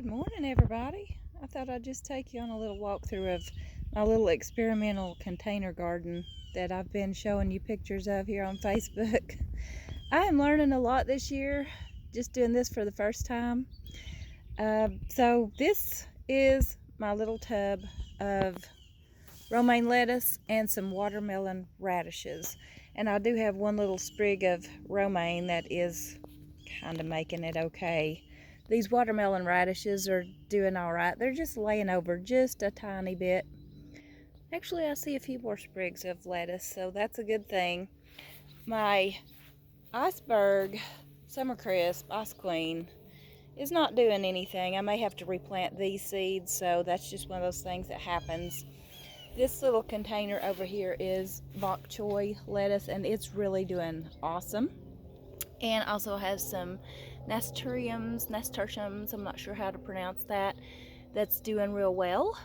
Good morning, everybody. I thought I'd just take you on a little walkthrough of my little experimental container garden that I've been showing you pictures of here on Facebook. I am learning a lot this year, just doing this for the first time. So this is my little tub of romaine lettuce and some watermelon radishes. And I do have one little sprig of romaine that is kind of making it okay. These watermelon radishes are doing all right. They're just laying over just a tiny bit. Actually, I see a few more sprigs of lettuce, so that's a good thing. My iceberg summer crisp ice queen is not doing anything. I may have to replant these seeds, so that's just one of those things that happens. This little container over here is bok choy lettuce, and it's really doing awesome. And also has some nasturtiums, I'm not sure how to pronounce that, that's doing real well.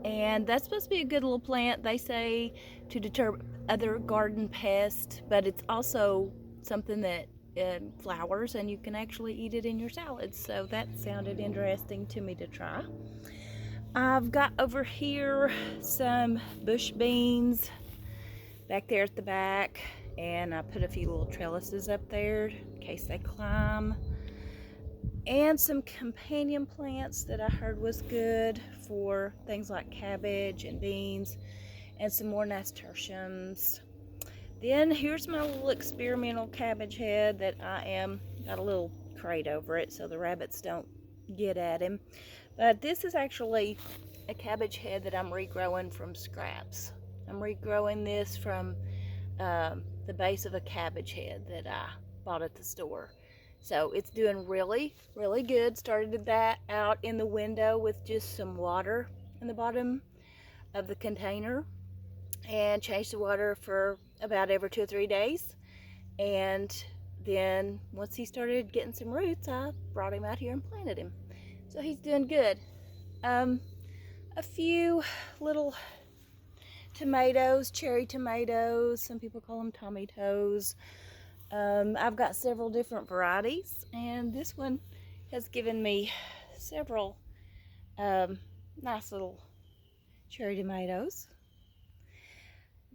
And that's supposed to be a good little plant, they say, to deter other garden pests, but it's also something that flowers and you can actually eat it in your salads. So that sounded interesting to me to try. I've got over here some bush beans back there at the back, and I put a few little trellises up there in case they climb, and some companion plants that I heard was good for things like cabbage and beans, and some more nasturtiums. Then here's my little experimental cabbage head that got a little crate over it so the rabbits don't get at him. But this is actually a cabbage head that I'm regrowing from scraps. I'm regrowing this from the base of a cabbage head that I bought at the store. So it's doing really, really good. Started that out in the window with just some water in the bottom of the container, and changed the water for about every 2 or 3 days. And then once he started getting some roots, I brought him out here and planted him. So he's doing good. A few little tomatoes, cherry tomatoes, some people call them Tommy toes. I've got several different varieties, and this one has given me several nice little cherry tomatoes.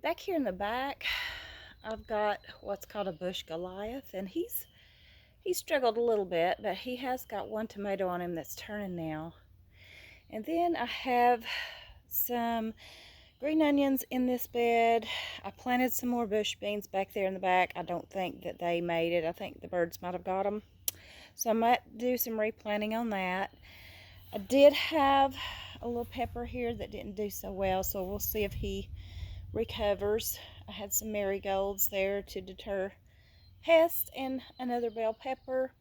Back here in the back, I've got what's called a bush Goliath, and he's struggled a little bit, but he has got one tomato on him that's turning now. And then I have some green onions in this bed. I planted some more bush beans back there in the back. I don't think that they made it. I think the birds might have got them. So I might do some replanting on that. I did have a little pepper here that didn't do so well, so we'll see if he recovers. I had some marigolds there to deter pests, and another bell pepper.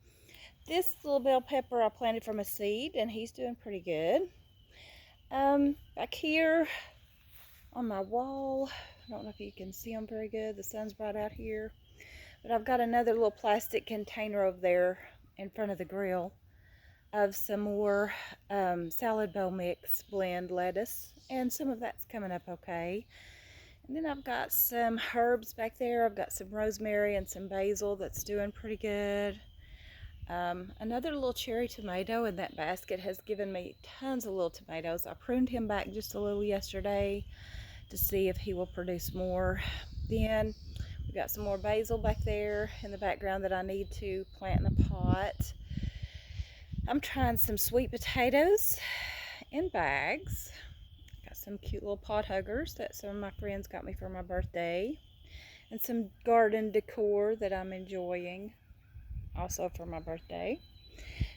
This little bell pepper I planted from a seed, and he's doing pretty good. Back here on my wall, I don't know if you can see them very good, the sun's bright out here, but I've got another little plastic container over there in front of the grill of some more salad bowl mix blend lettuce, and some of that's coming up okay. And then I've got some herbs back there. I've got some rosemary and some basil that's doing pretty good. Another little cherry tomato in that basket has given me tons of little tomatoes. I pruned him back just a little yesterday to see if he will produce more. Then we've got some more basil back there in the background that I need to plant in a pot. I'm trying some sweet potatoes in bags. Got some cute little pot huggers that some of my friends got me for my birthday, and some garden decor that I'm enjoying also for my birthday.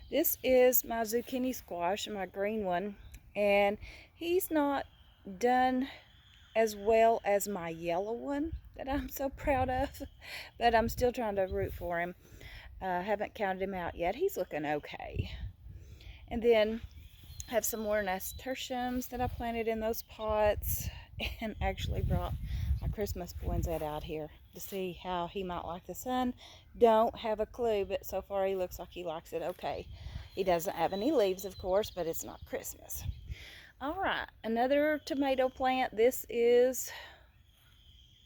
This is my zucchini squash, my green one, and he's not done as well as my yellow one that I'm so proud of, but I'm still trying to root for him. Haven't counted him out yet. He's looking okay. And then I have some more nasturtiums that I planted in those pots, and actually brought my Christmas poinsettia out here to see how he might like the sun. Don't have a clue, but so far he looks like he likes it okay. He doesn't have any leaves, of course, but it's not Christmas. Alright, another tomato plant. This is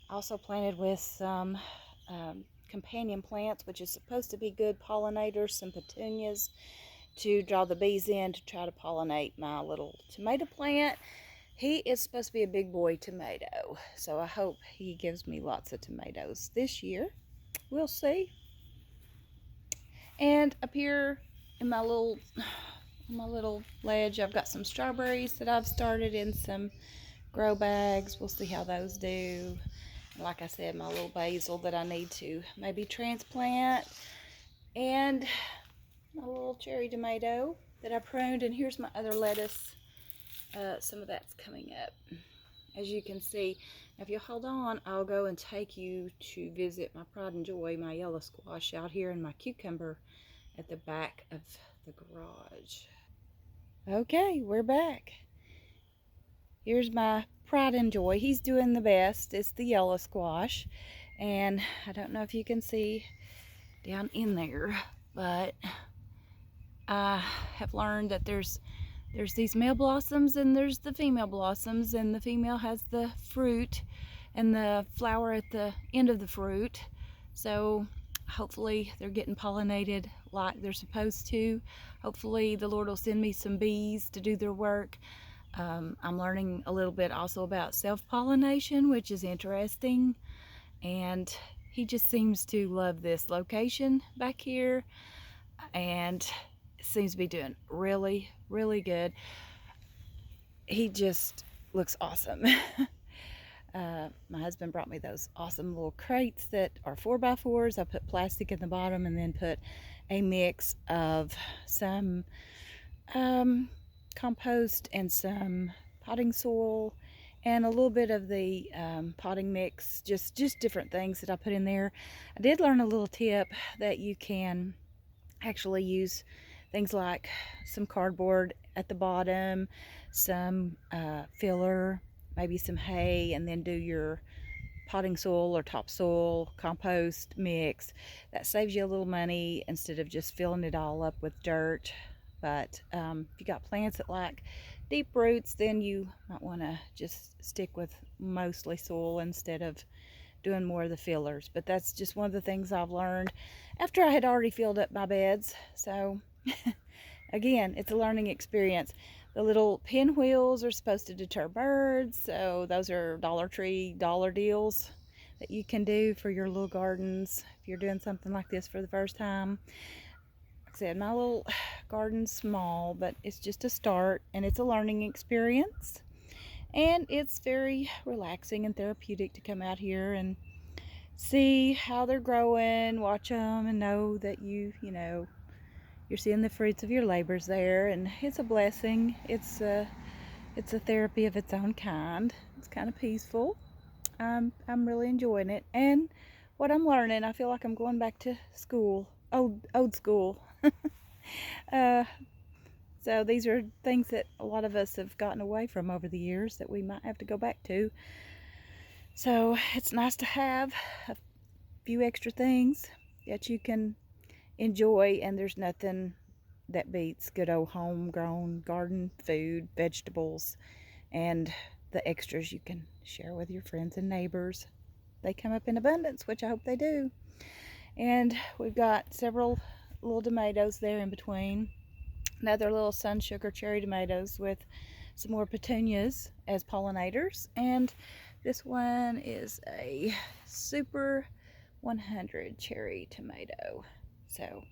also planted with some companion plants, which is supposed to be good pollinators, some petunias to draw the bees in to try to pollinate my little tomato plant. He is supposed to be a big boy tomato, so I hope he gives me lots of tomatoes this year. We'll see. And up here in my little ledge, I've got some strawberries that I've started in some grow bags. We'll see how those do. Like I said, my little basil that I need to maybe transplant, and my little cherry tomato that I pruned. And here's my other lettuce. Some of that's coming up, as you can see. Now, if you hold on, I'll go and take you to visit my pride and joy, my yellow squash out here, and my cucumber at the back of the garage. Okay, we're back. Here's my pride and joy. He's doing the best. It's the yellow squash, and I don't know if you can see down in there, but I have learned that there's these male blossoms and there's the female blossoms, and the female has the fruit and the flower at the end of the fruit. So hopefully they're getting pollinated like they're supposed to. Hopefully the Lord will send me some bees to do their work. I'm learning a little bit also about self-pollination, which is interesting, and he just seems to love this location back here, and seems to be doing really, really good. He just looks awesome. My husband brought me those awesome little crates that are 4x4s. I put plastic in the bottom and then put a mix of some compost and some potting soil and a little bit of the potting mix, just different things that I put in there. I did learn a little tip that you can actually use things like some cardboard at the bottom, some filler, maybe some hay, and then do your potting soil or topsoil compost mix. That saves you a little money instead of just filling it all up with dirt. But if you got plants that like deep roots, then you might want to just stick with mostly soil instead of doing more of the fillers. But that's just one of the things I've learned after I had already filled up my beds. So again, it's a learning experience. The little pinwheels are supposed to deter birds, so those are Dollar Tree dollar deals that you can do for your little gardens if you're doing something like this for the first time. Like I said, my little garden's small, but it's just a start, and it's a learning experience, and it's very relaxing and therapeutic to come out here and see how they're growing, watch them, and know that you know, you're seeing the fruits of your labors there, and it's a blessing. It's a therapy of its own kind. It's kind of peaceful. I'm really enjoying it, and what I'm learning, I feel like I'm going back to school, old school. So these are things that a lot of us have gotten away from over the years that we might have to go back to. So it's nice to have a few extra things that you can enjoy, and there's nothing that beats good old homegrown garden food, vegetables, and the extras you can share with your friends and neighbors. They come up in abundance, which I hope they do. And we've got several little tomatoes there in between. Another little sun sugar cherry tomatoes with some more petunias as pollinators. And this one is a Super 100 cherry tomato. So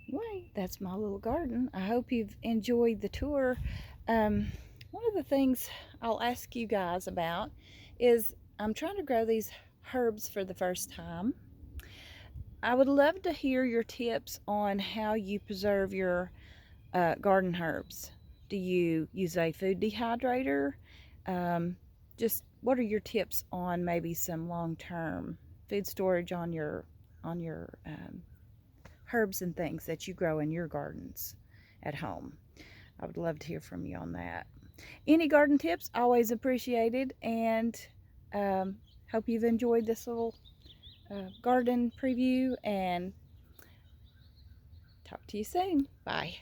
anyway, that's my little garden. I hope you've enjoyed the tour. One of the things I'll ask you guys about is I'm trying to grow these herbs for the first time. I would love to hear your tips on how you preserve your garden herbs. Do you use a food dehydrator? Just what are your tips on maybe some long-term food storage on your herbs and things that you grow in your gardens at home? I would love to hear from you on that. Any garden tips, always appreciated, and hope you've enjoyed this little garden preview, and talk to you soon. Bye.